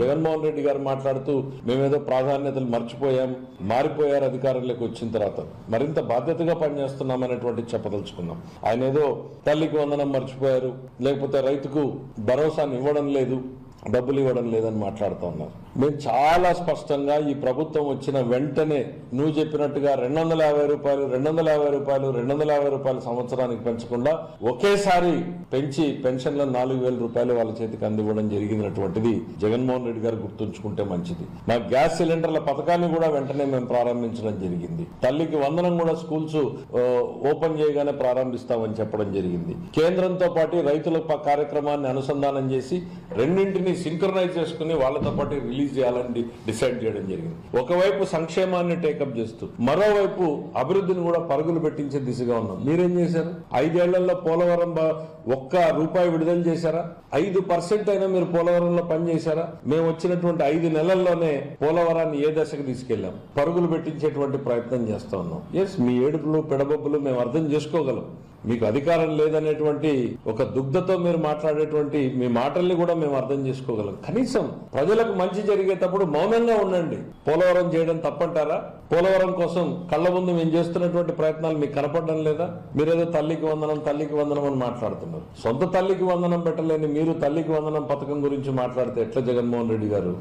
జగన్మోహన్ రెడ్డి గారు మాట్లాడుతూ మేమేదో ప్రాధాన్యతలు మర్చిపోయాం, మారిపోయారు అధికారంలోకి వచ్చిన తర్వాత, మరింత బాధ్యతగా పనిచేస్తున్నామనేటువంటి చెప్పదలుచుకున్నాం. ఆయన ఏదో తల్లికి వందనం మర్చిపోయారు, లేకపోతే రైతుకు భరోసాను ఇవ్వడం లేదు, డబ్బులు ఇవ్వడం లేదని మాట్లాడుతూ ఉన్నారు. మేము చాలా స్పష్టంగా ఈ ప్రభుత్వం వచ్చిన వెంటనే నువ్వు చెప్పినట్టుగా 250 రూపాయలు 250 రూపాయలు 250 రూపాయలు సంవత్సరానికి పెంచకుండా ఒకేసారి పెంచి పెన్షన్ల 4000 రూపాయలు వాళ్ళ చేతికి అందివ్వడం జరిగినటువంటిది జగన్మోహన్ రెడ్డి గారు గుర్తుంచుకుంటే మంచిది. మా గ్యాస్ సిలిండర్ల పథకాన్ని కూడా వెంటనే మేము ప్రారంభించడం జరిగింది. తల్లికి వందనం కూడా స్కూల్స్ ఓపెన్ చేయగానే ప్రారంభిస్తామని చెప్పడం జరిగింది. కేంద్రంతో పాటు రైతుల కార్యక్రమాన్ని అనుసంధానం చేసి రెండింటిని సింక్రనైజ్ చేసుకుని వాళ్ళతో పాటు రిలీజ్ చేయాలని డిసైడ్ చేయడం జరిగింది. ఒకవైపు సంక్షేమాన్ని టేకప్ చేస్తూ మరోవైపు అభివృద్ధిని కూడా పరుగులు పెట్టించే దిశగా ఉన్నాం. మీరేం చేశారు? 5 ఏళ్లలో పోలవరం ₹1 విడుదల చేశారా? 5% అయినా మీరు పోలవరంలో పనిచేశారా? మేము వచ్చినటువంటి 5 నెలల్లోనే పోలవరాన్ని ఏ దశకు తీసుకెళ్లాం? పరుగులు పెట్టించేటువంటి ప్రయత్నం చేస్తా ఉన్నాం. ఎస్, మీ ఏడుపులు పెడబొబ్బులు మేము అర్థం చేసుకోగలం. మీకు అధికారం లేదనేటువంటి ఒక దుగ్ధతో మీరు మాట్లాడేటువంటి మీ మాటల్ని కూడా మేము అర్థం చేసుకోగలం. కనీసం ప్రజలకు మంచి జరిగేటప్పుడు మౌనంగా ఉండండి. పోలవరం చేయడం తప్పంటారా? పోలవరం కోసం కళ్ళ ముందు మేము చేస్తున్నటువంటి ప్రయత్నాలు మీకు కనపడడం లేదా? మీరేదో తల్లికి వందనం అని మాట్లాడుతున్నారు. సొంత తల్లికి వందనం పెట్టలేని మీరు తల్లికి వందనం పథకం గురించి మాట్లాడితే ఎట్లా జగన్మోహన్ రెడ్డి గారు?